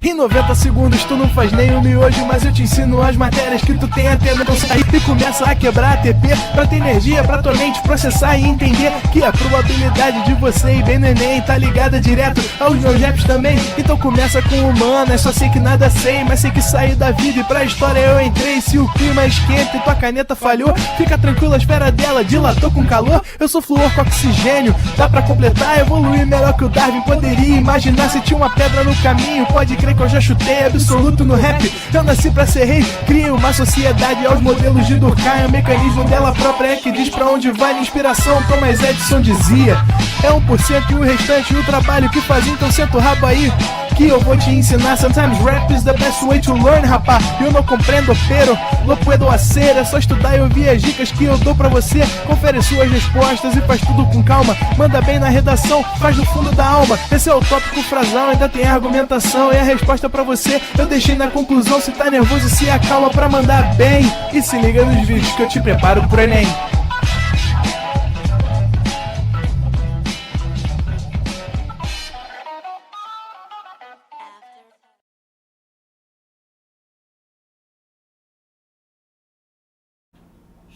Em 90 segundos tu não faz nem um miojo, mas eu te ensino as matérias que tu tem até não sair. E começa a quebrar ATP pra ter energia pra tua mente processar e entender que a probabilidade de você ir bem no Enem tá ligada direto aos meus raps também. Então começa com humanas, só sei que nada sei, mas sei que saí da vida e pra história eu entrei. Se o clima esquenta e tua caneta falhou, fica tranquilo, a esfera dela dilatou com calor. Eu sou flúor com oxigênio, dá pra completar, evoluir melhor que o Darwin poderia imaginar. Se tinha uma pedra no caminho, pode crer que eu já chutei absoluto no rap. Eu nasci pra ser rei, criei uma sociedade aos modelos de Durkheim. O mecanismo dela própria é que diz pra onde vai a inspiração. Thomas Edison dizia: é 1% e o restante o trabalho que faz. Então senta o rabo aí que eu vou te ensinar. Sometimes rap is the best way to learn, rapá. Eu não compreendo, pero não puedo hacer. É só estudar e ouvir as dicas que eu dou pra você. Confere suas respostas e faz tudo com calma. Manda bem na redação, faz do fundo da alma. Esse é o tópico frasal, ainda tem argumentação. E a resposta pra você eu deixei na conclusão. Se tá nervoso, se acalma pra mandar bem. E se liga nos vídeos que eu te preparo pro Enem.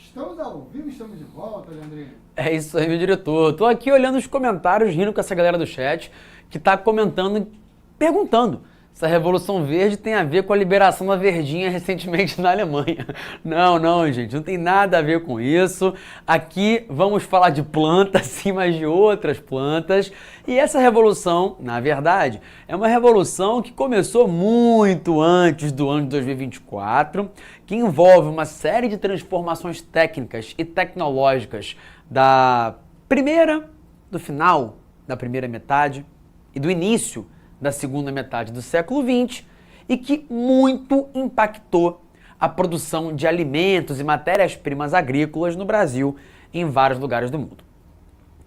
Estamos ao vivo, estamos de volta, Leandrinho. É isso aí, meu diretor. Tô aqui olhando os comentários, rindo com essa galera do chat que tá comentando, perguntando se a Revolução Verde tem a ver com a liberação da verdinha recentemente na Alemanha. Não, gente, não tem nada a ver com isso. Aqui vamos falar de plantas, sim, mas de outras plantas. E essa revolução, na verdade, é uma revolução que começou muito antes do ano de 2024, que envolve uma série de transformações técnicas e tecnológicas do final da primeira metade e do início da segunda metade do século XX e que muito impactou a produção de alimentos e matérias-primas agrícolas no Brasil e em vários lugares do mundo.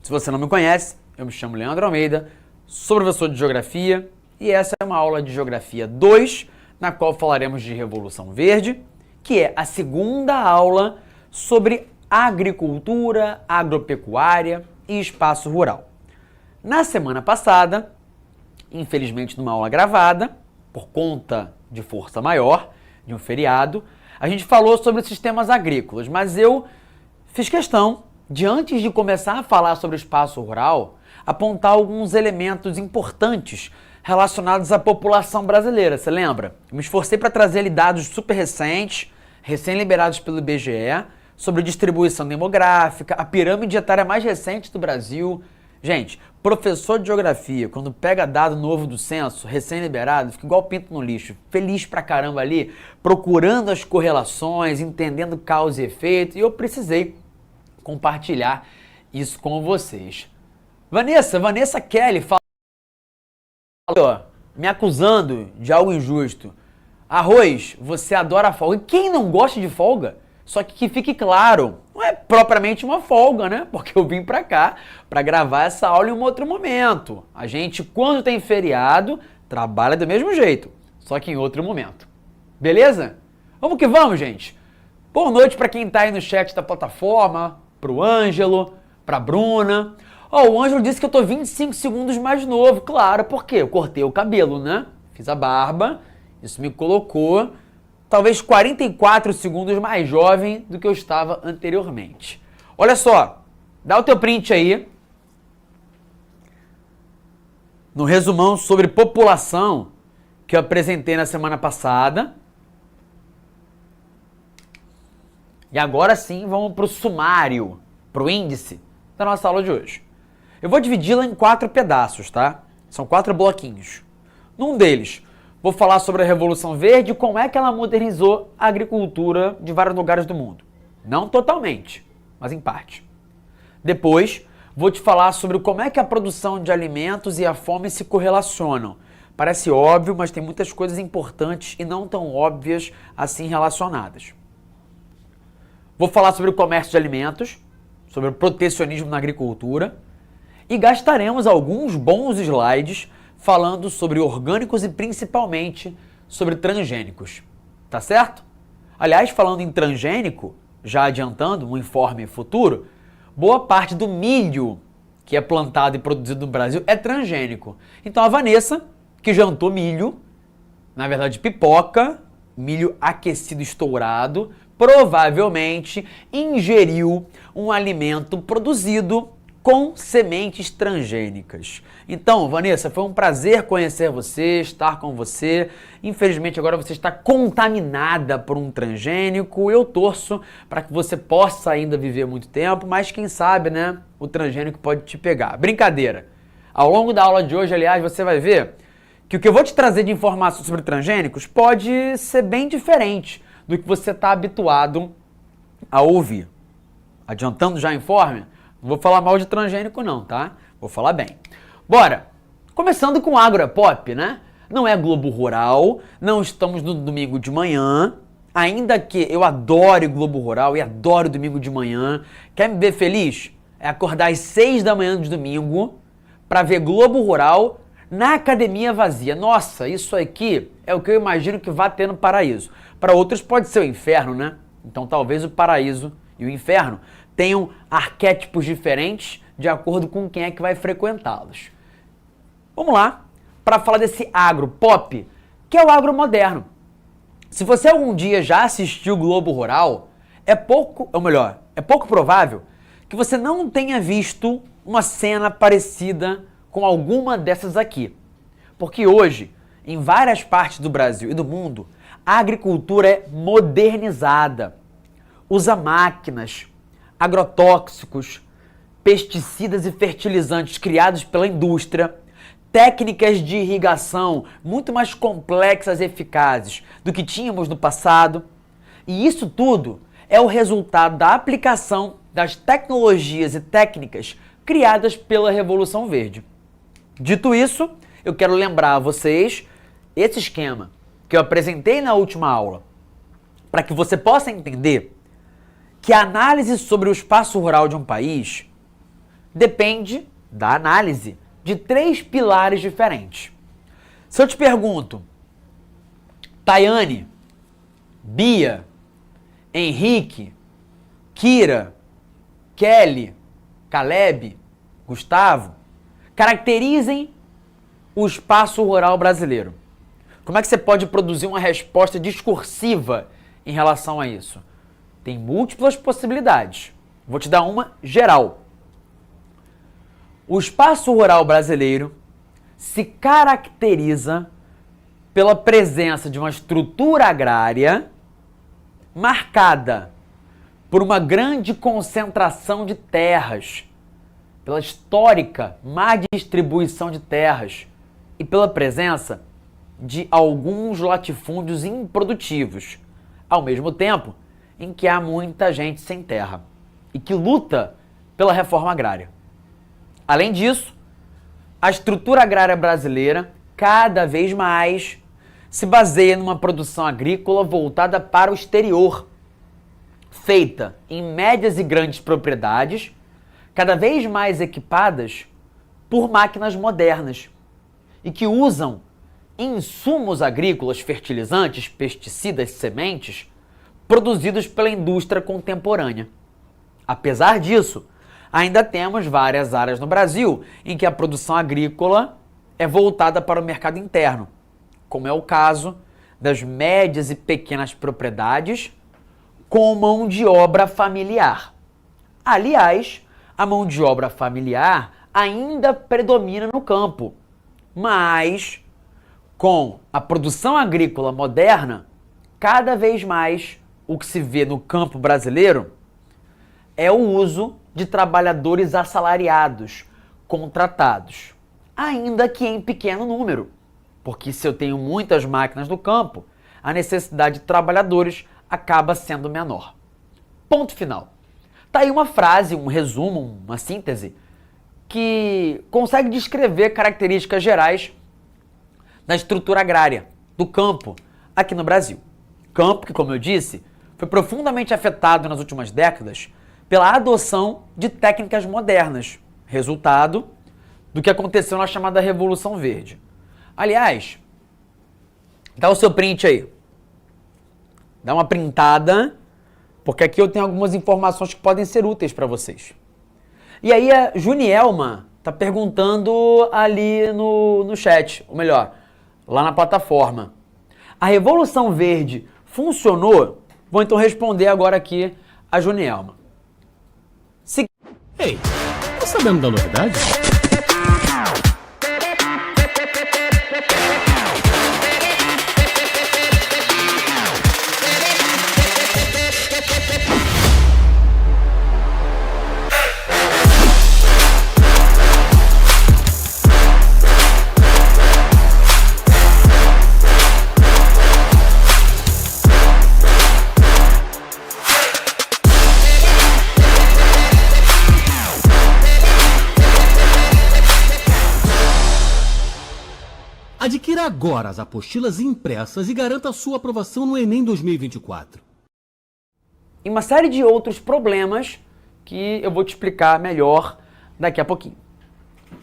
Se você não me conhece, eu me chamo Leandro Almeida, sou professor de Geografia e essa é uma aula de Geografia 2, na qual falaremos de Revolução Verde, que é a segunda aula sobre agricultura, agropecuária e espaço rural. Na semana passada, infelizmente numa aula gravada, por conta de força maior, de um feriado, a gente falou sobre sistemas agrícolas, mas eu fiz questão de, antes de começar a falar sobre o espaço rural, apontar alguns elementos importantes relacionados à população brasileira. Você lembra? Eu me esforcei para trazer ali dados super recentes, recém-liberados pelo IBGE, sobre distribuição demográfica, a pirâmide etária mais recente do Brasil. Gente, professor de geografia, quando pega dado novo do censo, recém-liberado, fica igual pinto no lixo, feliz pra caramba ali, procurando as correlações, entendendo causa e efeito, e eu precisei compartilhar isso com vocês. Vanessa Kelly falou, me acusando de algo injusto. Arroz, você adora folga. E quem não gosta de folga? Só que fique claro, não é propriamente uma folga, né? Porque eu vim pra cá pra gravar essa aula em um outro momento. A gente, quando tem feriado, trabalha do mesmo jeito, só que em outro momento. Beleza? Vamos que vamos, gente! Boa noite pra quem tá aí no chat da plataforma, pro Ângelo, pra Bruna. O Ângelo disse que eu tô 25 segundos mais novo. Claro, porque eu cortei o cabelo, né? Fiz a barba, isso me colocou talvez 44 segundos mais jovem do que eu estava anteriormente. Olha só, dá o teu print aí. No resumão sobre população que eu apresentei na semana passada. E agora sim, vamos para o sumário, para o índice da nossa aula de hoje. Eu vou dividi-la em 4 pedaços, tá? São 4 bloquinhos. Num deles, vou falar sobre a Revolução Verde e como é que ela modernizou a agricultura de vários lugares do mundo. Não totalmente, mas em parte. Depois, vou te falar sobre como é que a produção de alimentos e a fome se correlacionam. Parece óbvio, mas tem muitas coisas importantes e não tão óbvias assim relacionadas. Vou falar sobre o comércio de alimentos, sobre o protecionismo na agricultura e gastaremos alguns bons slides falando sobre orgânicos e principalmente sobre transgênicos, tá certo? Aliás, falando em transgênico, já adiantando um informe futuro, boa parte do milho que é plantado e produzido no Brasil é transgênico. Então a Vanessa, que jantou milho, na verdade pipoca, milho aquecido estourado, provavelmente ingeriu um alimento produzido com sementes transgênicas. Então, Vanessa, foi um prazer conhecer você, estar com você. Infelizmente, agora você está contaminada por um transgênico. Eu torço para que você possa ainda viver muito tempo, mas quem sabe, né? O transgênico pode te pegar. Brincadeira. Ao longo da aula de hoje, aliás, você vai ver que o que eu vou te trazer de informação sobre transgênicos pode ser bem diferente do que você está habituado a ouvir. Adiantando já informe, não vou falar mal de transgênico não, tá? Vou falar bem. Bora! Começando com Agro é Pop, né? Não é Globo Rural, não estamos no domingo de manhã, ainda que eu adore Globo Rural e adoro domingo de manhã. Quer me ver feliz? É acordar às 6 da manhã de domingo para ver Globo Rural na academia vazia. Nossa, isso aqui é o que eu imagino que vai ter no paraíso. Para outros pode ser o inferno, né? Então talvez o paraíso e o inferno tenham arquétipos diferentes de acordo com quem é que vai frequentá-los. Vamos lá para falar desse agro pop, que é o agro moderno. Se você algum dia já assistiu Globo Rural, é pouco provável que você não tenha visto uma cena parecida com alguma dessas aqui. Porque hoje, em várias partes do Brasil e do mundo, a agricultura é modernizada. Usa máquinas, agrotóxicos, pesticidas e fertilizantes criados pela indústria, técnicas de irrigação muito mais complexas e eficazes do que tínhamos no passado. E isso tudo é o resultado da aplicação das tecnologias e técnicas criadas pela Revolução Verde. Dito isso, eu quero lembrar a vocês esse esquema que eu apresentei na última aula, para que você possa entender que a análise sobre o espaço rural de um país depende da análise de 3 pilares diferentes. Se eu te pergunto, Tayane, Bia, Henrique, Kira, Kelly, Caleb, Gustavo, caracterizem o espaço rural brasileiro. Como é que você pode produzir uma resposta discursiva em relação a isso? Tem múltiplas possibilidades. Vou te dar uma geral. O espaço rural brasileiro se caracteriza pela presença de uma estrutura agrária marcada por uma grande concentração de terras, pela histórica má distribuição de terras e pela presença de alguns latifúndios improdutivos, ao mesmo tempo em que há muita gente sem terra e que luta pela reforma agrária. Além disso, a estrutura agrária brasileira cada vez mais se baseia numa produção agrícola voltada para o exterior, feita em médias e grandes propriedades, cada vez mais equipadas por máquinas modernas e que usam insumos agrícolas, fertilizantes, pesticidas, sementes, produzidos pela indústria contemporânea. Apesar disso, ainda temos várias áreas no Brasil em que a produção agrícola é voltada para o mercado interno, como é o caso das médias e pequenas propriedades com mão de obra familiar. Aliás, a mão de obra familiar ainda predomina no campo, mas com a produção agrícola moderna, cada vez mais o que se vê no campo brasileiro é o uso de trabalhadores assalariados, contratados, ainda que em pequeno número, porque se eu tenho muitas máquinas no campo, a necessidade de trabalhadores acaba sendo menor. Ponto final. Tá aí uma frase, um resumo, uma síntese, que consegue descrever características gerais da estrutura agrária, do campo, aqui no Brasil. Campo que, como eu disse, foi profundamente afetado nas últimas décadas pela adoção de técnicas modernas, resultado do que aconteceu na chamada Revolução Verde. Aliás, dá o seu print aí. Dá uma printada, porque aqui eu tenho algumas informações que podem ser úteis para vocês. E aí a Junielma está perguntando ali no chat, ou melhor, lá na plataforma. A Revolução Verde funcionou? Vou então responder agora aqui a Junielma. Ei, tá sabendo da novidade? Adquira agora as apostilas impressas e garanta sua aprovação no Enem 2024. E uma série de outros problemas que eu vou te explicar melhor daqui a pouquinho.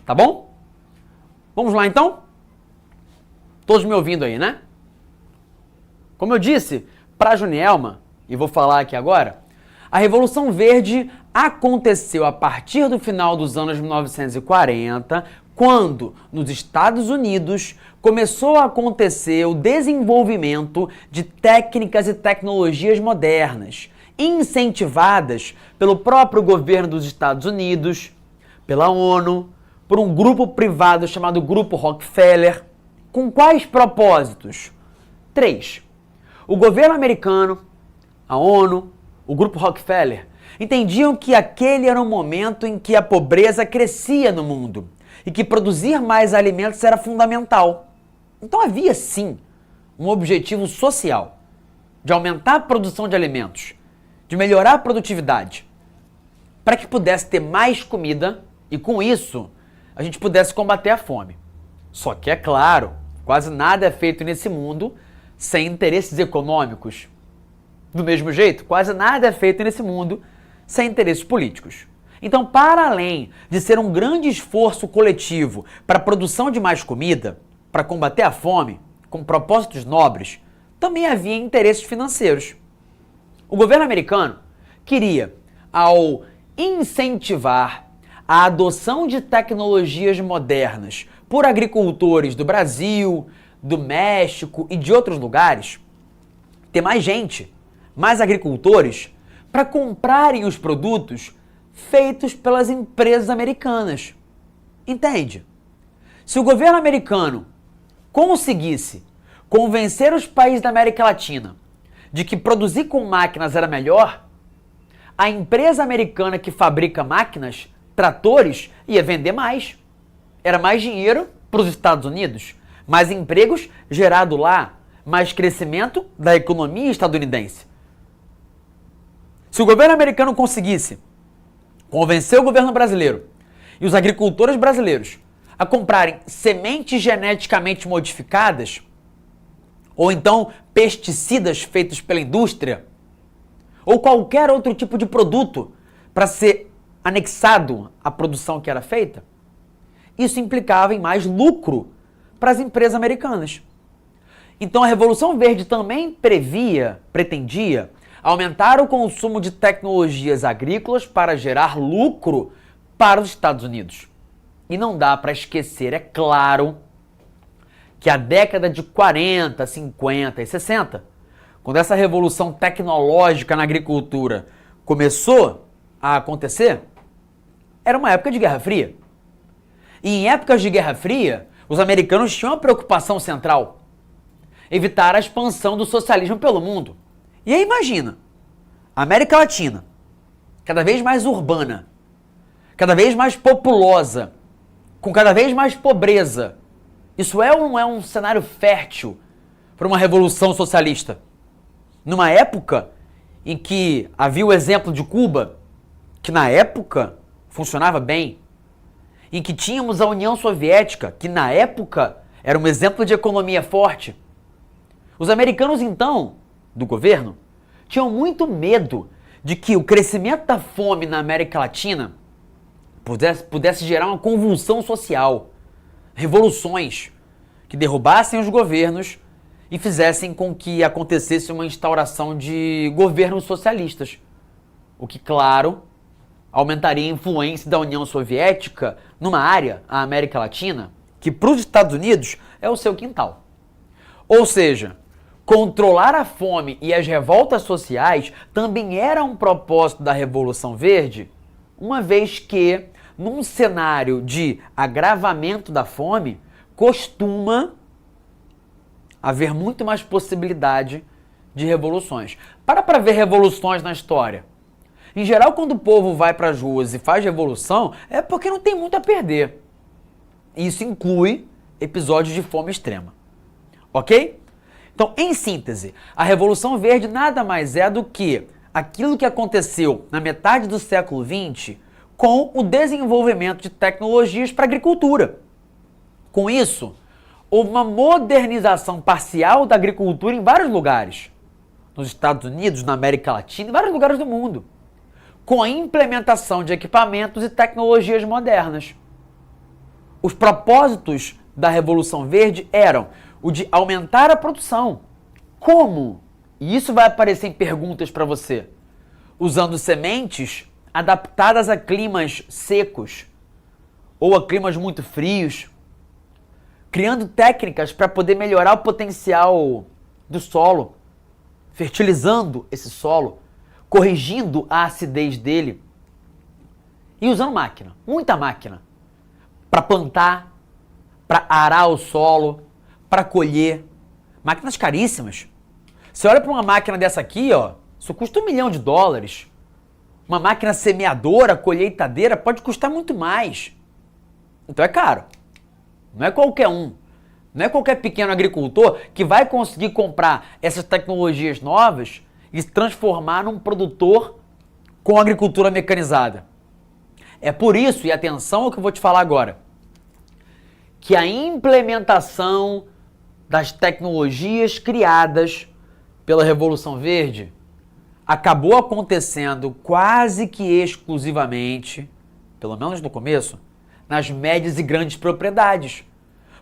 Tá bom? Vamos lá então? Todos me ouvindo aí, né? Como eu disse para a Junielma, e vou falar aqui agora, a Revolução Verde aconteceu a partir do final dos anos 1940, quando, nos Estados Unidos, começou a acontecer o desenvolvimento de técnicas e tecnologias modernas, incentivadas pelo próprio governo dos Estados Unidos, pela ONU, por um grupo privado chamado Grupo Rockefeller. Com quais propósitos? 3. O governo americano, a ONU, o Grupo Rockefeller, entendiam que aquele era um momento em que a pobreza crescia no mundo e que produzir mais alimentos era fundamental. Então havia sim um objetivo social de aumentar a produção de alimentos, de melhorar a produtividade, para que pudesse ter mais comida e com isso a gente pudesse combater a fome. Só que é claro, quase nada é feito nesse mundo sem interesses econômicos. Do mesmo jeito, quase nada é feito nesse mundo sem interesses políticos. Então, para além de ser um grande esforço coletivo para a produção de mais comida, para combater a fome, com propósitos nobres, também havia interesses financeiros. O governo americano queria, ao incentivar a adoção de tecnologias modernas por agricultores do Brasil, do México e de outros lugares, ter mais gente, mais agricultores, para comprarem os produtos feitos pelas empresas americanas. Entende? Se o governo americano conseguisse convencer os países da América Latina de que produzir com máquinas era melhor, a empresa americana que fabrica máquinas, tratores, ia vender mais. Era mais dinheiro para os Estados Unidos, mais empregos gerados lá, mais crescimento da economia estadunidense. Se o governo americano conseguisse convencer o governo brasileiro e os agricultores brasileiros a comprarem sementes geneticamente modificadas, ou então pesticidas feitos pela indústria, ou qualquer outro tipo de produto para ser anexado à produção que era feita, isso implicava em mais lucro para as empresas americanas. Então a Revolução Verde também pretendia aumentar o consumo de tecnologias agrícolas para gerar lucro para os Estados Unidos. E não dá para esquecer, é claro, que a década de 40, 50 e 60, quando essa revolução tecnológica na agricultura começou a acontecer, era uma época de Guerra Fria. E em épocas de Guerra Fria, os americanos tinham uma preocupação central: evitar a expansão do socialismo pelo mundo. E aí imagina, a América Latina, cada vez mais urbana, cada vez mais populosa, com cada vez mais pobreza. Isso é ou não é um cenário fértil para uma revolução socialista? Numa época em que havia o exemplo de Cuba, que na época funcionava bem, em que tínhamos a União Soviética, que na época era um exemplo de economia forte. Os americanos, então, do governo, tinham muito medo de que o crescimento da fome na América Latina pudesse gerar uma convulsão social, revoluções que derrubassem os governos e fizessem com que acontecesse uma instauração de governos socialistas, o que, claro, aumentaria a influência da União Soviética numa área, a América Latina, que para os Estados Unidos é o seu quintal. Ou seja, controlar a fome e as revoltas sociais também era um propósito da Revolução Verde, uma vez que, num cenário de agravamento da fome, costuma haver muito mais possibilidade de revoluções. Para ver revoluções na história. Em geral, quando o povo vai para as ruas e faz revolução, é porque não tem muito a perder. Isso inclui episódios de fome extrema. Ok? Então, em síntese, a Revolução Verde nada mais é do que aquilo que aconteceu na metade do século XX com o desenvolvimento de tecnologias para a agricultura. Com isso, houve uma modernização parcial da agricultura em vários lugares. Nos Estados Unidos, na América Latina, em vários lugares do mundo. Com a implementação de equipamentos e tecnologias modernas. Os propósitos da Revolução Verde eram o de aumentar a produção. Como? E isso vai aparecer em perguntas para você. Usando sementes adaptadas a climas secos ou a climas muito frios. Criando técnicas para poder melhorar o potencial do solo. Fertilizando esse solo. Corrigindo a acidez dele. E usando máquina. Muita máquina. Para plantar, para arar o solo, para colher. Máquinas caríssimas. Você olha para uma máquina dessa aqui, ó, isso custa $1 milhão. Uma máquina semeadora, colheitadeira, pode custar muito mais. Então é caro. Não é qualquer um. Não é qualquer pequeno agricultor que vai conseguir comprar essas tecnologias novas e se transformar num produtor com agricultura mecanizada. É por isso, e atenção ao que eu vou te falar agora, que a implementação das tecnologias criadas pela Revolução Verde acabou acontecendo quase que exclusivamente, pelo menos no começo, nas médias e grandes propriedades.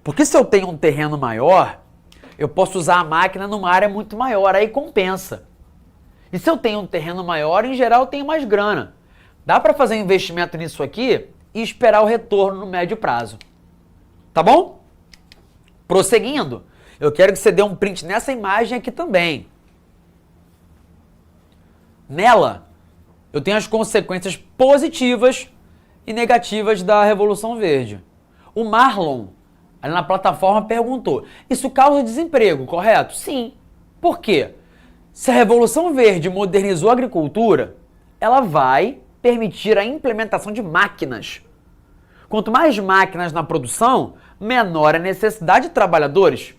Porque se eu tenho um terreno maior, eu posso usar a máquina numa área muito maior, aí compensa. E se eu tenho um terreno maior, em geral eu tenho mais grana. Dá para fazer um investimento nisso aqui e esperar o retorno no médio prazo. Tá bom? Prosseguindo, eu quero que você dê um print nessa imagem aqui também. Nela, eu tenho as consequências positivas e negativas da Revolução Verde. O Marlon, ali na plataforma, perguntou: isso causa desemprego, correto? Sim. Por quê? Se a Revolução Verde modernizou a agricultura, ela vai permitir a implementação de máquinas. Quanto mais máquinas na produção, menor a necessidade de trabalhadores.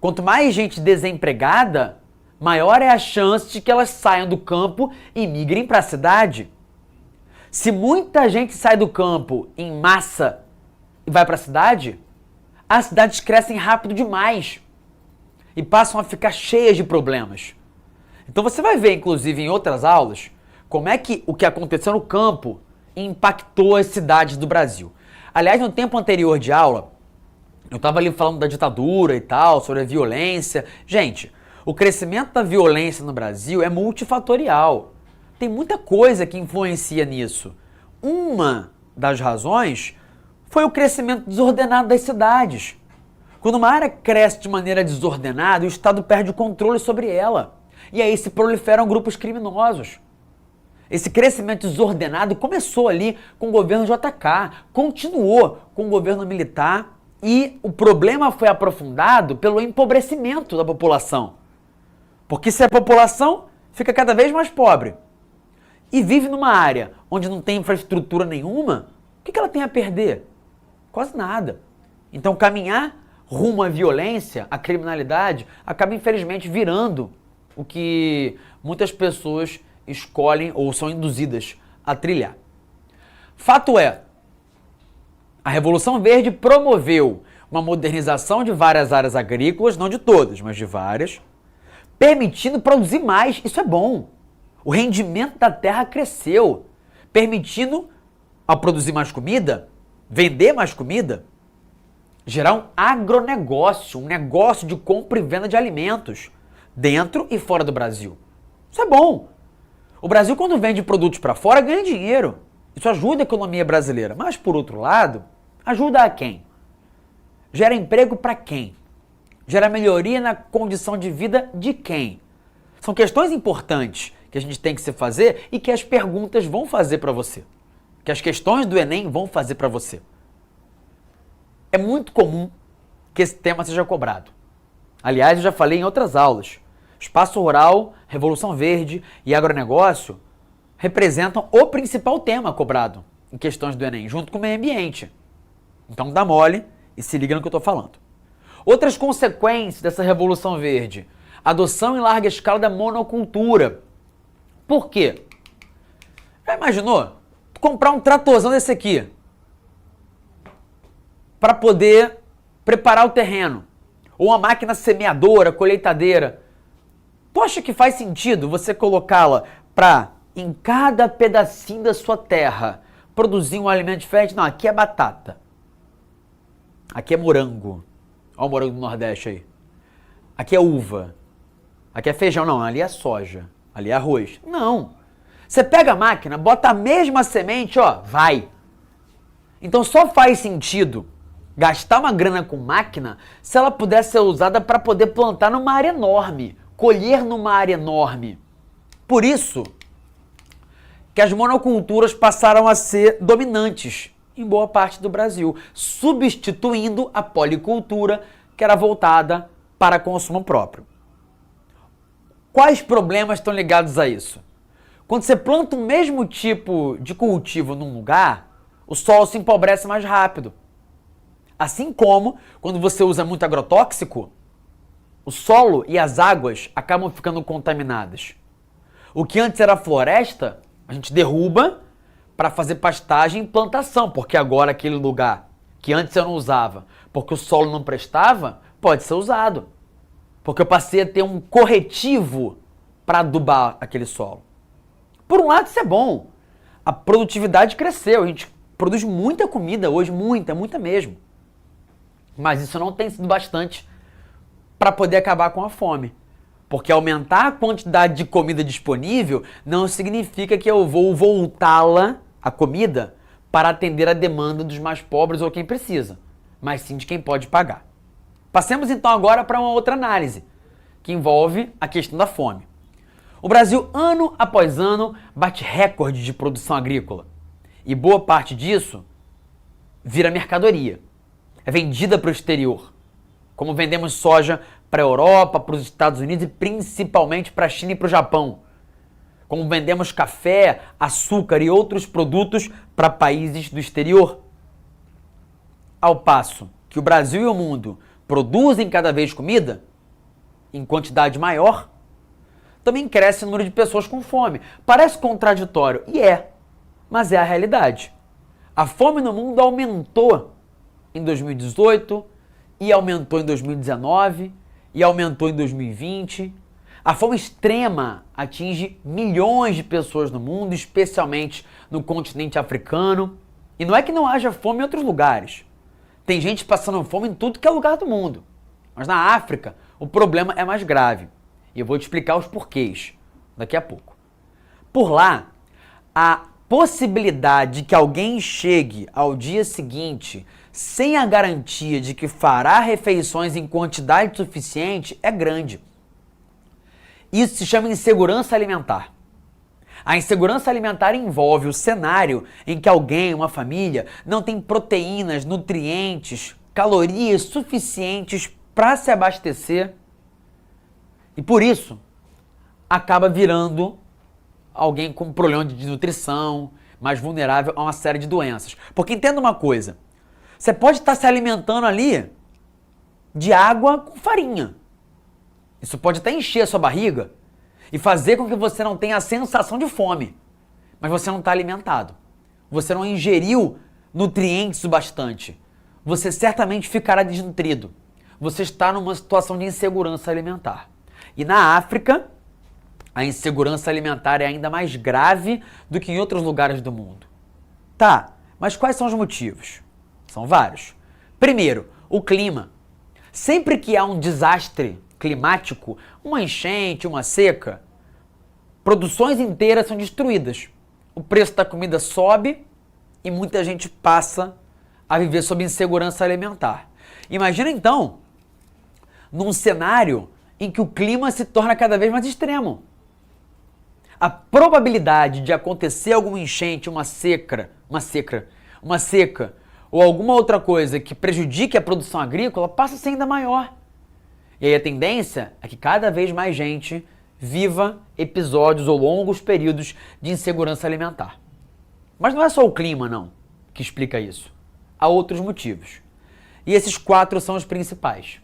Quanto mais gente desempregada, maior é a chance de que elas saiam do campo e migrem para a cidade. Se muita gente sai do campo em massa e vai para a cidade, as cidades crescem rápido demais e passam a ficar cheias de problemas. Então você vai ver, inclusive, em outras aulas, como é que o que aconteceu no campo impactou as cidades do Brasil. Aliás, no tempo anterior de aula, eu estava ali falando da ditadura e tal, sobre a violência. Gente, o crescimento da violência no Brasil é multifatorial. Tem muita coisa que influencia nisso. Uma das razões foi o crescimento desordenado das cidades. Quando uma área cresce de maneira desordenada, o Estado perde o controle sobre ela. E aí se proliferam grupos criminosos. Esse crescimento desordenado começou ali com o governo JK, continuou com o governo militar e o problema foi aprofundado pelo empobrecimento da população. Porque se a população fica cada vez mais pobre e vive numa área onde não tem infraestrutura nenhuma, o que ela tem a perder? Quase nada. Então caminhar rumo à violência, à criminalidade, acaba infelizmente virando o que muitas pessoas escolhem ou são induzidas a trilhar. Fato é, a Revolução Verde promoveu uma modernização de várias áreas agrícolas, não de todas, mas de várias, permitindo produzir mais. Isso é bom. O rendimento da terra cresceu, permitindo, ao produzir mais comida, vender mais comida, gerar um agronegócio, um negócio de compra e venda de alimentos, dentro e fora do Brasil. Isso é bom. O Brasil, quando vende produtos para fora, ganha dinheiro. Isso ajuda a economia brasileira. Mas, por outro lado, ajuda a quem? Gera emprego para quem? Gera melhoria na condição de vida de quem? São questões importantes que a gente tem que se fazer e que as perguntas vão fazer para você. Que as questões do Enem vão fazer para você. É muito comum que esse tema seja cobrado. Aliás, eu já falei em outras aulas. Espaço rural, Revolução Verde e agronegócio representam o principal tema cobrado em questões do Enem, junto com o meio ambiente. Então dá mole e se liga no que eu estou falando. Outras consequências dessa Revolução Verde. Adoção em larga escala da monocultura. Por quê? Já imaginou? Tu comprar um tratorzão desse aqui para poder preparar o terreno. Ou uma máquina semeadora, colheitadeira. Tu acha que faz sentido você colocá-la para, em cada pedacinho da sua terra, produzir um alimento diferente? Não, aqui é batata. Aqui é morango. Olha o morango do Nordeste aí. Aqui é uva. Aqui é feijão. Não, ali é soja. Ali é arroz. Não. Você pega a máquina, bota a mesma semente, ó, vai. Então só faz sentido gastar uma grana com máquina se ela puder ser usada para poder plantar numa área enorme, colher numa área enorme. Por isso que as monoculturas passaram a ser dominantes em boa parte do Brasil, substituindo a policultura, que era voltada para consumo próprio. Quais problemas estão ligados a isso? Quando você planta o mesmo tipo de cultivo num lugar, o solo se empobrece mais rápido. Assim como, quando você usa muito agrotóxico, o solo e as águas acabam ficando contaminadas. O que antes era floresta, a gente derruba para fazer pastagem e plantação, porque agora aquele lugar que antes eu não usava, porque o solo não prestava, pode ser usado. Porque eu passei a ter um corretivo para adubar aquele solo. Por um lado isso é bom. A produtividade cresceu, a gente produz muita comida hoje, muita mesmo. Mas isso não tem sido bastante para poder acabar com a fome. Porque aumentar a quantidade de comida disponível não significa que eu vou voltá-la, a comida, para atender a demanda dos mais pobres ou quem precisa, mas sim de quem pode pagar. Passemos então agora para uma outra análise, que envolve a questão da fome. O Brasil, ano após ano, bate recorde de produção agrícola. E boa parte disso vira mercadoria. É vendida para o exterior. Como vendemos soja para a Europa, para os Estados Unidos e principalmente para a China e para o Japão. Como vendemos café, açúcar e outros produtos para países do exterior. Ao passo que o Brasil e o mundo produzem cada vez comida, em quantidade maior, também cresce o número de pessoas com fome. Parece contraditório, e é, mas é a realidade. A fome no mundo aumentou em 2018, e aumentou em 2019, e aumentou em 2020. A fome extrema atinge milhões de pessoas no mundo, especialmente no continente africano. E não é que não haja fome em outros lugares. Tem gente passando fome em tudo que é lugar do mundo. Mas na África, o problema é mais grave. E eu vou te explicar os porquês daqui a pouco. Por lá, a possibilidade de que alguém chegue ao dia seguinte sem a garantia de que fará refeições em quantidade suficiente é grande. Isso se chama insegurança alimentar. A insegurança alimentar envolve o cenário em que alguém, uma família, não tem proteínas, nutrientes, calorias suficientes para se abastecer e por isso acaba virando alguém com problema de nutrição, mais vulnerável a uma série de doenças. Porque entenda uma coisa, você pode estar se alimentando ali de água com farinha. Isso pode até encher a sua barriga e fazer com que você não tenha a sensação de fome. Mas você não está alimentado. Você não ingeriu nutrientes o bastante. Você certamente ficará desnutrido. Você está numa situação de insegurança alimentar. E na África, a insegurança alimentar é ainda mais grave do que em outros lugares do mundo. Tá, mas quais são os motivos? São vários. Primeiro, o clima. Sempre que há um desastre climático, uma enchente, uma seca, produções inteiras são destruídas. O preço da comida sobe e muita gente passa a viver sob insegurança alimentar. Imagina então num cenário em que o clima se torna cada vez mais extremo. A probabilidade de acontecer alguma enchente, uma seca, ou alguma outra coisa que prejudique a produção agrícola passa a ser ainda maior. E aí a tendência é que cada vez mais gente viva episódios ou longos períodos de insegurança alimentar. Mas não é só o clima, não, que explica isso. Há outros motivos. E esses 4 são os principais.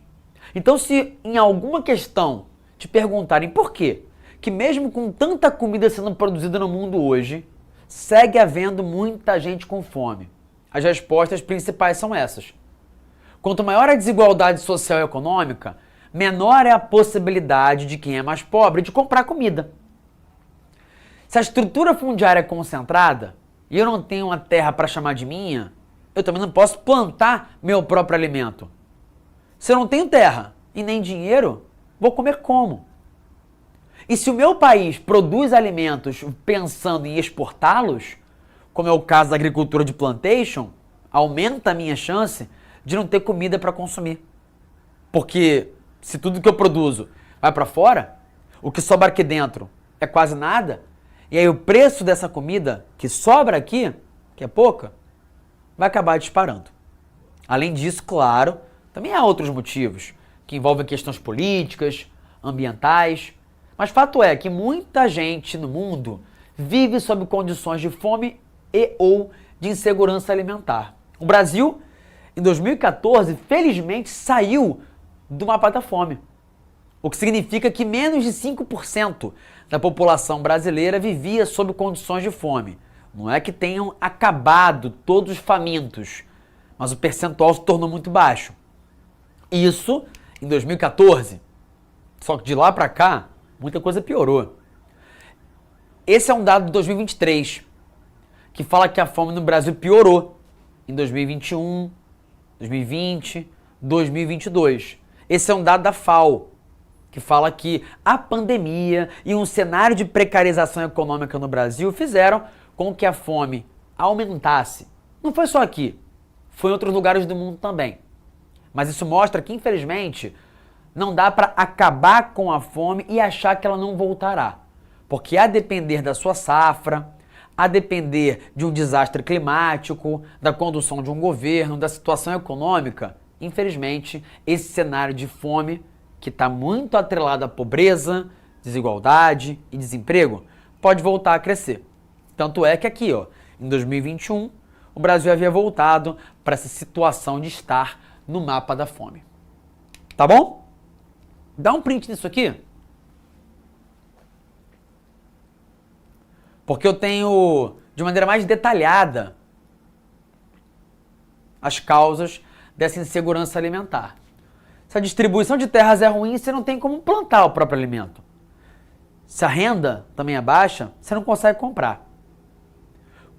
Então, se em alguma questão te perguntarem por quê, que mesmo com tanta comida sendo produzida no mundo hoje, segue havendo muita gente com fome, as respostas principais são essas. Quanto maior a desigualdade social e econômica, menor é a possibilidade de quem é mais pobre de comprar comida. Se a estrutura fundiária é concentrada e eu não tenho uma terra para chamar de minha, eu também não posso plantar meu próprio alimento. Se eu não tenho terra e nem dinheiro, vou comer como? E se o meu país produz alimentos pensando em exportá-los, como é o caso da agricultura de plantation, aumenta a minha chance de não ter comida para consumir. Porque se tudo que eu produzo vai para fora, o que sobra aqui dentro é quase nada, e aí o preço dessa comida que sobra aqui, que é pouca, vai acabar disparando. Além disso, claro, também há outros motivos que envolvem questões políticas, ambientais, mas fato é que muita gente no mundo vive sob condições de fome e ou de insegurança alimentar. O Brasil, em 2014, felizmente saiu do mapa da fome, o que significa que menos de 5% da população brasileira vivia sob condições de fome. Não é que tenham acabado todos os famintos, mas o percentual se tornou muito baixo. Isso em 2014. Só que de lá para cá, muita coisa piorou. Esse é um dado de 2023, que fala que a fome no Brasil piorou em 2021, 2020, 2022. Esse é um dado da FAO, que fala que a pandemia e um cenário de precarização econômica no Brasil fizeram com que a fome aumentasse. Não foi só aqui, foi em outros lugares do mundo também. Mas isso mostra que, infelizmente, não dá para acabar com a fome e achar que ela não voltará. Porque a depender da sua safra, a depender de um desastre climático, da condução de um governo, da situação econômica, infelizmente, esse cenário de fome, que está muito atrelado à pobreza, desigualdade e desemprego, pode voltar a crescer. Tanto é que aqui, em 2021, o Brasil havia voltado para essa situação de estar no mapa da fome. Tá bom? Dá um print nisso aqui. Porque eu tenho, de maneira mais detalhada, as causas dessa insegurança alimentar. Se a distribuição de terras é ruim, você não tem como plantar o próprio alimento. Se a renda também é baixa, você não consegue comprar.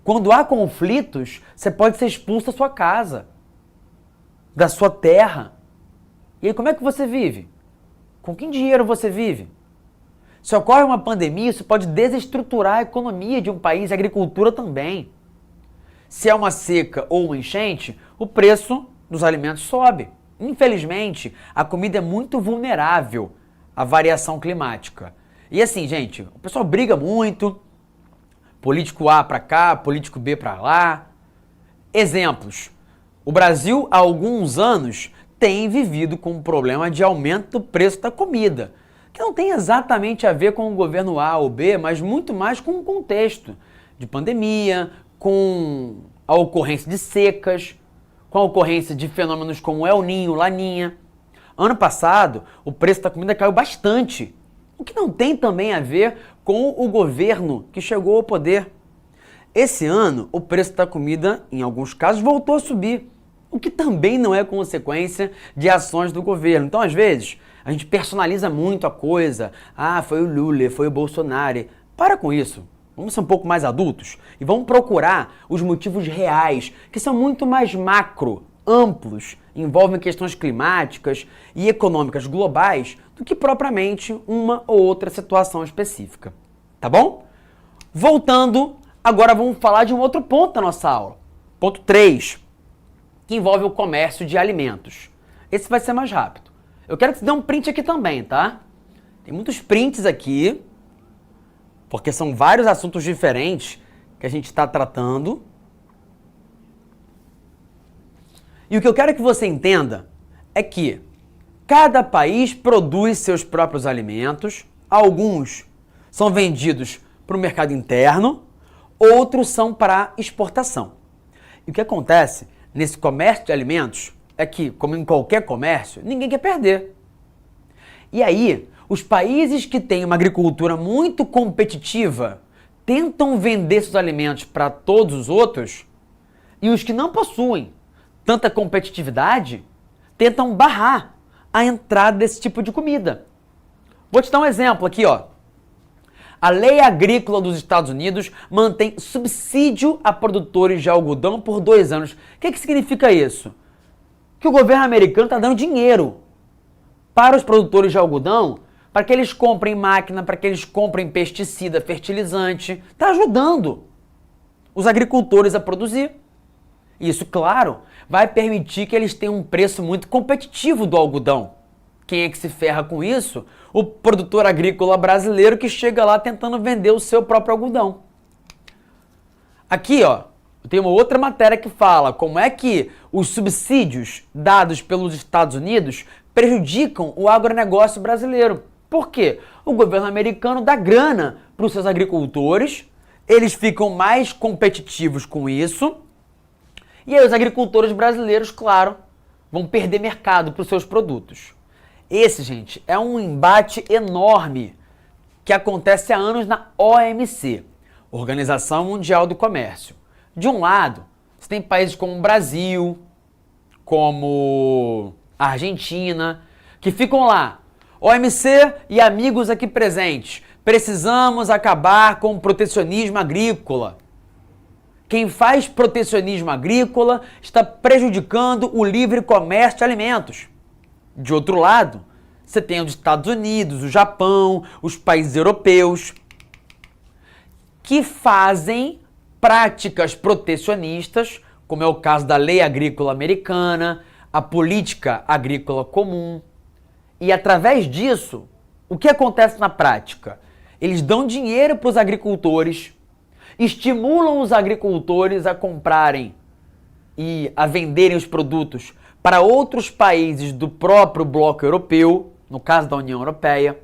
Quando há conflitos, você pode ser expulso da sua casa, da sua terra. E aí como é que você vive? Com que dinheiro você vive? Se ocorre uma pandemia, isso pode desestruturar a economia de um país e a agricultura também. Se é uma seca ou uma enchente, o preço dos alimentos sobe. Infelizmente, a comida é muito vulnerável à variação climática. E assim, gente, o pessoal briga muito, político A para cá, político B para lá. Exemplos. O Brasil, há alguns anos, tem vivido com um problema de aumento do preço da comida, que não tem exatamente a ver com o governo A ou B, mas muito mais com o contexto de pandemia, com a ocorrência de secas, com a ocorrência de fenômenos como El Niño, Laninha. Ano passado, o preço da comida caiu bastante, o que não tem também a ver com o governo que chegou ao poder. Esse ano, o preço da comida, em alguns casos, voltou a subir, o que também não é consequência de ações do governo. Então, às vezes, a gente personaliza muito a coisa. Ah, foi o Lula, foi o Bolsonaro. Para com isso. Vamos ser um pouco mais adultos e vamos procurar os motivos reais, que são muito mais macro, amplos, envolvem questões climáticas e econômicas globais do que propriamente uma ou outra situação específica. Tá bom? Voltando, agora vamos falar de um outro ponto da nossa aula. Ponto 3, que envolve o comércio de alimentos. Esse vai ser mais rápido. Eu quero que você dê um print aqui também, tá? Tem muitos prints aqui, porque são vários assuntos diferentes que a gente está tratando. E o que eu quero que você entenda é que cada país produz seus próprios alimentos, alguns são vendidos para o mercado interno, outros são para exportação. E o que acontece nesse comércio de alimentos é que, como em qualquer comércio, ninguém quer perder. E aí, os países que têm uma agricultura muito competitiva tentam vender seus alimentos para todos os outros, e os que não possuem tanta competitividade tentam barrar a entrada desse tipo de comida. Vou te dar um exemplo aqui, ó. A lei agrícola dos Estados Unidos mantém subsídio a produtores de algodão por 2 anos. O que significa isso? Que o governo americano está dando dinheiro para os produtores de algodão, para que eles comprem máquina, para que eles comprem pesticida, fertilizante. Está ajudando os agricultores a produzir. Isso, claro, vai permitir que eles tenham um preço muito competitivo do algodão. Quem é que se ferra com isso? O produtor agrícola brasileiro que chega lá tentando vender o seu próprio algodão. Aqui, ó, tem uma outra matéria que fala como é que os subsídios dados pelos Estados Unidos prejudicam o agronegócio brasileiro. Por quê? O governo americano dá grana para os seus agricultores, eles ficam mais competitivos com isso, e aí os agricultores brasileiros, claro, vão perder mercado para os seus produtos. Esse, gente, é um embate enorme que acontece há anos na OMC, Organização Mundial do Comércio. De um lado, você tem países como o Brasil, como a Argentina, que ficam lá. OMC e amigos aqui presentes, precisamos acabar com o protecionismo agrícola. Quem faz protecionismo agrícola está prejudicando o livre comércio de alimentos. De outro lado, você tem os Estados Unidos, o Japão, os países europeus, que fazem práticas protecionistas, como é o caso da lei agrícola americana, a política agrícola comum. E através disso, o que acontece na prática? Eles dão dinheiro para os agricultores, estimulam os agricultores a comprarem e a venderem os produtos para outros países do próprio bloco europeu, no caso da União Europeia,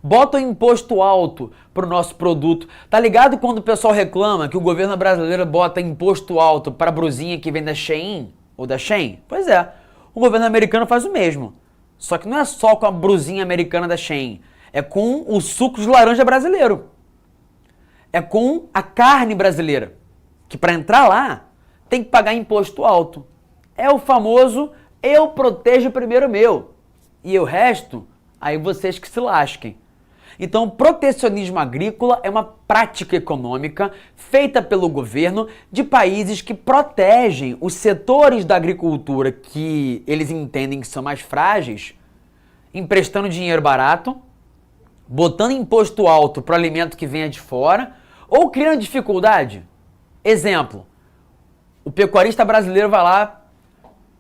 botam imposto alto para o nosso produto. Tá ligado quando o pessoal reclama que o governo brasileiro bota imposto alto para a brusinha que vem da Shein ou da Shein? Pois é, o governo americano faz o mesmo. Só que não é só com a brusinha americana da Shein, é com o suco de laranja brasileiro. É com a carne brasileira, que para entrar lá tem que pagar imposto alto. É o famoso eu protejo primeiro o meu e o resto, aí vocês que se lasquem. Então, protecionismo agrícola é uma prática econômica feita pelo governo de países que protegem os setores da agricultura que eles entendem que são mais frágeis, emprestando dinheiro barato, botando imposto alto para o alimento que venha de fora ou criando dificuldade. Exemplo, o pecuarista brasileiro vai lá,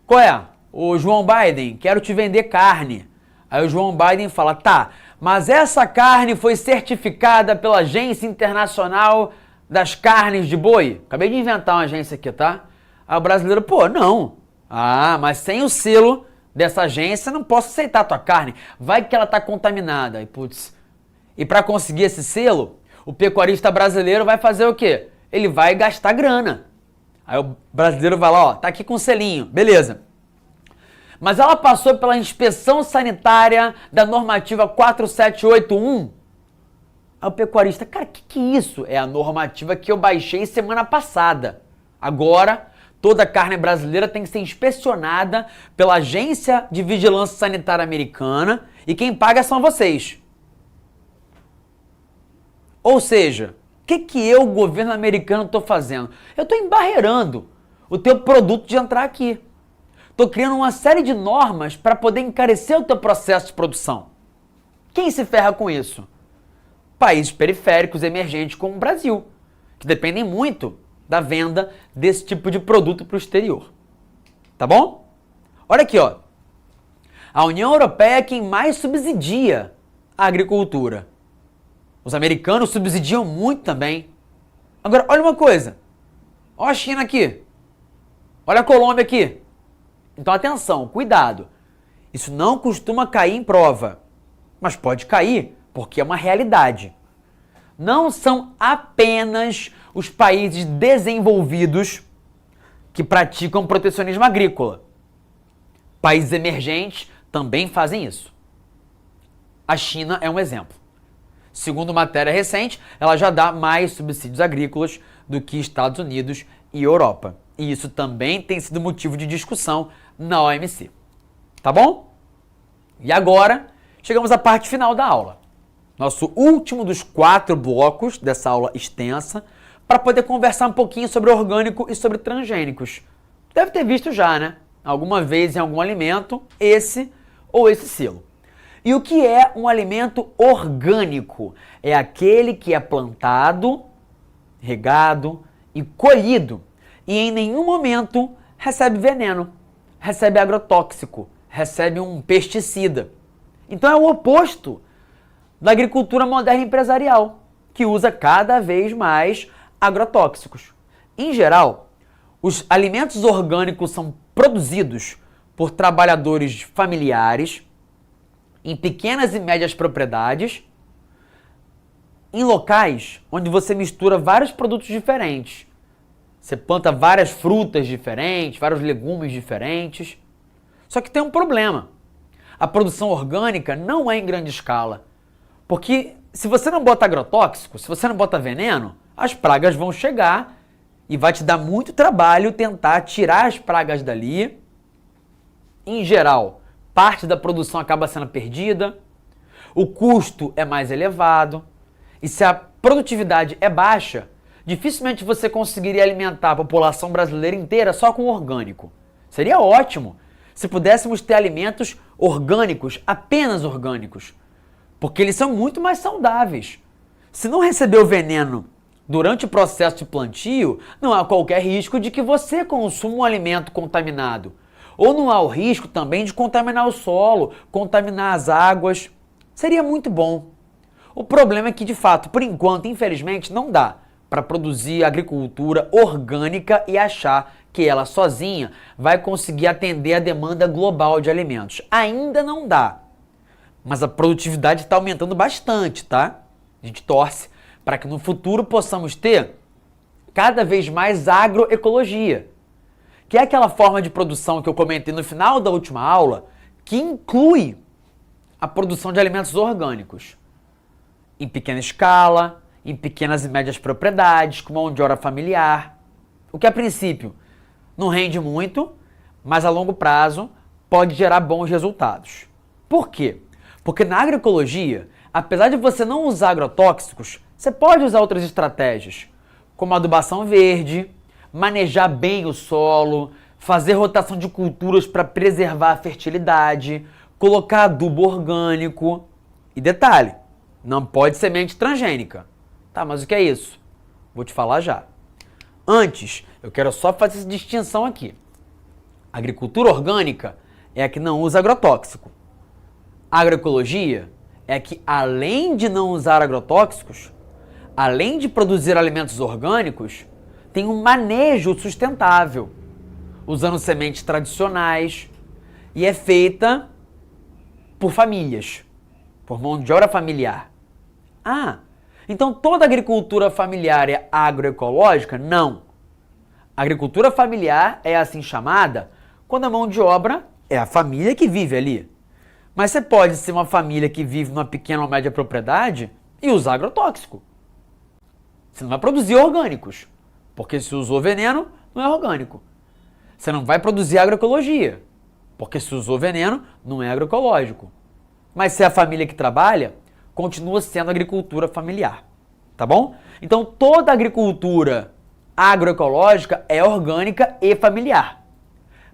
qual é? O João Biden, quero te vender carne. Aí o João Biden fala, tá, mas essa carne foi certificada pela Agência Internacional das Carnes de Boi. Acabei de inventar uma agência aqui, tá? Aí o brasileiro, pô, não. Ah, mas sem o selo dessa agência não posso aceitar a tua carne. Vai que ela tá contaminada. E putz, e para conseguir esse selo, o pecuarista brasileiro vai fazer o quê? Ele vai gastar grana. Aí o brasileiro vai lá, ó, tá aqui com o selinho, beleza. Mas ela passou pela inspeção sanitária da normativa 4781. Aí o pecuarista, cara, que é isso? É a normativa que eu baixei semana passada. Agora, toda a carne brasileira tem que ser inspecionada pela Agência de Vigilância Sanitária Americana e quem paga são vocês. Ou seja, o que eu, governo americano, estou fazendo? Eu estou embarreirando o teu produto de entrar aqui. Estou criando uma série de normas para poder encarecer o teu processo de produção. Quem se ferra com isso? Países periféricos emergentes como o Brasil, que dependem muito da venda desse tipo de produto para o exterior. Tá bom? Olha aqui, ó. A União Europeia é quem mais subsidia a agricultura. Os americanos subsidiam muito também. Agora, olha uma coisa. Olha a China aqui. Olha a Colômbia aqui. Então, atenção, cuidado. Isso não costuma cair em prova. Mas pode cair porque é uma realidade. Não são apenas os países desenvolvidos que praticam protecionismo agrícola. Países emergentes também fazem isso. A China é um exemplo. Segundo matéria recente, ela já dá mais subsídios agrícolas do que Estados Unidos e Europa. E isso também tem sido motivo de discussão na OMC. Tá bom? E agora, chegamos à parte final da aula. Nosso último dos 4 blocos dessa aula extensa, para poder conversar um pouquinho sobre orgânico e sobre transgênicos. Deve ter visto já, né? Alguma vez em algum alimento, esse ou esse selo. E o que é um alimento orgânico? É aquele que é plantado, regado e colhido e em nenhum momento recebe veneno, recebe agrotóxico, recebe um pesticida. Então é o oposto da agricultura moderna empresarial, que usa cada vez mais agrotóxicos. Em geral, os alimentos orgânicos são produzidos por trabalhadores familiares, em pequenas e médias propriedades, em locais onde você mistura vários produtos diferentes. Você planta várias frutas diferentes, vários legumes diferentes. Só que tem um problema. A produção orgânica não é em grande escala. Porque se você não bota agrotóxico, se você não bota veneno, as pragas vão chegar e vai te dar muito trabalho tentar tirar as pragas dali. Em geral, parte da produção acaba sendo perdida, o custo é mais elevado, e se a produtividade é baixa, dificilmente você conseguiria alimentar a população brasileira inteira só com orgânico. Seria ótimo se pudéssemos ter alimentos orgânicos, apenas orgânicos, porque eles são muito mais saudáveis. Se não receber o veneno durante o processo de plantio, não há qualquer risco de que você consuma um alimento contaminado. Ou não há o risco também de contaminar o solo, contaminar as águas. Seria muito bom. O problema é que, de fato, por enquanto, infelizmente, não dá para produzir agricultura orgânica e achar que ela sozinha vai conseguir atender a demanda global de alimentos. Ainda não dá. Mas a produtividade está aumentando bastante, tá? A gente torce para que no futuro possamos ter cada vez mais agroecologia, que é aquela forma de produção que eu comentei no final da última aula, que inclui a produção de alimentos orgânicos em pequena escala, em pequenas e médias propriedades, com mão de obra familiar, o que a princípio não rende muito, mas a longo prazo pode gerar bons resultados. Por quê? Porque na agroecologia, apesar de você não usar agrotóxicos, você pode usar outras estratégias, como adubação verde, manejar bem o solo, fazer rotação de culturas para preservar a fertilidade, colocar adubo orgânico. E detalhe, não pode semente transgênica. Tá, mas o que é isso? Vou te falar já. Antes, eu quero só fazer essa distinção aqui. A agricultura orgânica é a que não usa agrotóxico. A agroecologia é a que, além de não usar agrotóxicos, além de produzir alimentos orgânicos, tem um manejo sustentável, usando sementes tradicionais, e é feita por famílias, por mão de obra familiar. Ah, então toda agricultura familiar é agroecológica? Não. A agricultura familiar é assim chamada quando a mão de obra é a família que vive ali. Mas você pode ser uma família que vive numa pequena ou média propriedade e usar agrotóxico. Você não vai produzir orgânicos, porque se usou veneno, não é orgânico. Você não vai produzir agroecologia, porque se usou veneno, não é agroecológico. Mas se é a família que trabalha, continua sendo agricultura familiar, tá bom? Então toda agricultura agroecológica é orgânica e familiar,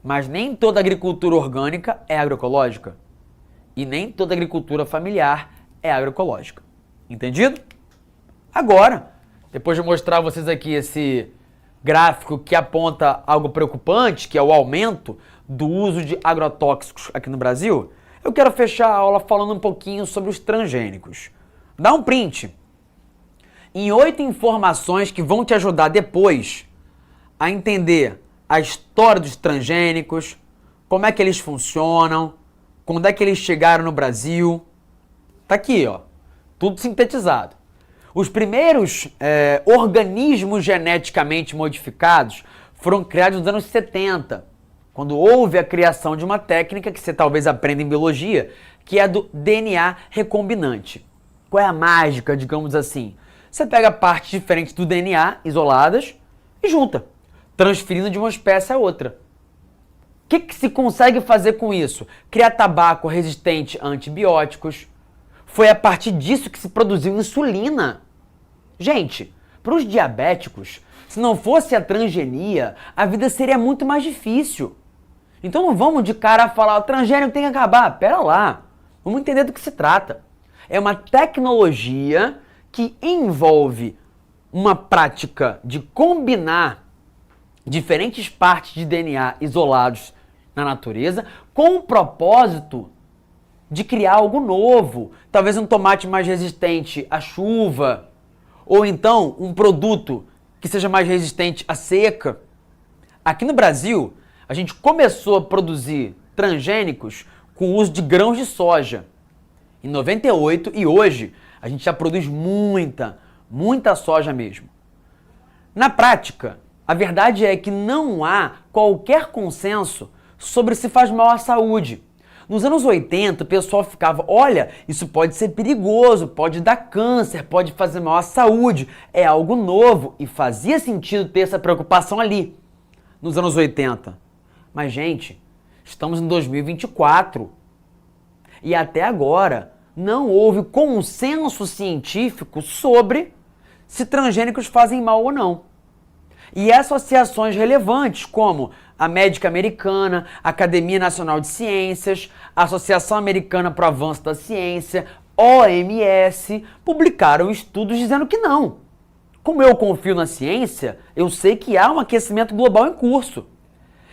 mas nem toda agricultura orgânica é agroecológica e nem toda agricultura familiar é agroecológica. Entendido? Agora, depois de mostrar a vocês aqui esse gráfico que aponta algo preocupante, que é o aumento do uso de agrotóxicos aqui no Brasil, eu quero fechar a aula falando um pouquinho sobre os transgênicos. Dá um print em 8 informações que vão te ajudar depois a entender a história dos transgênicos, como é que eles funcionam, quando é que eles chegaram no Brasil. Tá aqui, ó, tudo sintetizado. Os primeiros organismos geneticamente modificados foram criados nos anos 70, quando houve a criação de uma técnica que você talvez aprenda em biologia, que é do DNA recombinante. Qual é a mágica, digamos assim? Você pega partes diferentes do DNA, isoladas, e junta, transferindo de uma espécie a outra. O que se consegue fazer com isso? Criar tabaco resistente a antibióticos. Foi a partir disso que se produziu insulina. Gente, para os diabéticos, se não fosse a transgenia, a vida seria muito mais difícil. Então não vamos de cara a falar, o transgênico tem que acabar. Pera lá, vamos entender do que se trata. É uma tecnologia que envolve uma prática de combinar diferentes partes de DNA isolados na natureza com o propósito de criar algo novo. Talvez um tomate mais resistente à chuva, ou então um produto que seja mais resistente à seca. Aqui no Brasil, a gente começou a produzir transgênicos com o uso de grãos de soja em 98 e hoje a gente já produz muita soja mesmo. Na prática, a verdade é que não há qualquer consenso sobre se faz mal à saúde. Nos anos 80, o pessoal ficava, olha, isso pode ser perigoso, pode dar câncer, pode fazer mal à saúde, é algo novo e fazia sentido ter essa preocupação ali, nos anos 80. Mas, gente, estamos em 2024 e até agora não houve consenso científico sobre se transgênicos fazem mal ou não. E associações relevantes como a Médica Americana, a Academia Nacional de Ciências, a Associação Americana para o Avanço da Ciência, OMS, publicaram estudos dizendo que não. Como eu confio na ciência, eu sei que há um aquecimento global em curso.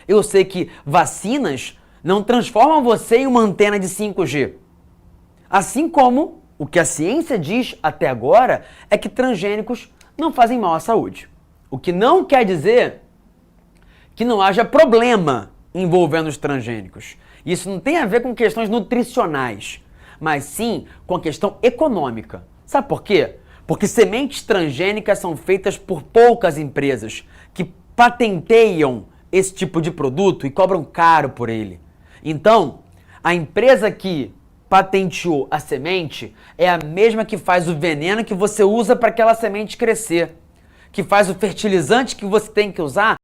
Eu sei que vacinas não transformam você em uma antena de 5G. Assim como o que a ciência diz até agora é que transgênicos não fazem mal à saúde. O que não quer dizer que não haja problema envolvendo os transgênicos. Isso não tem a ver com questões nutricionais, mas sim com a questão econômica. Sabe por quê? Porque sementes transgênicas são feitas por poucas empresas que patenteiam esse tipo de produto e cobram caro por ele. Então, a empresa que patenteou a semente é a mesma que faz o veneno que você usa para aquela semente crescer, que faz o fertilizante que você tem que usar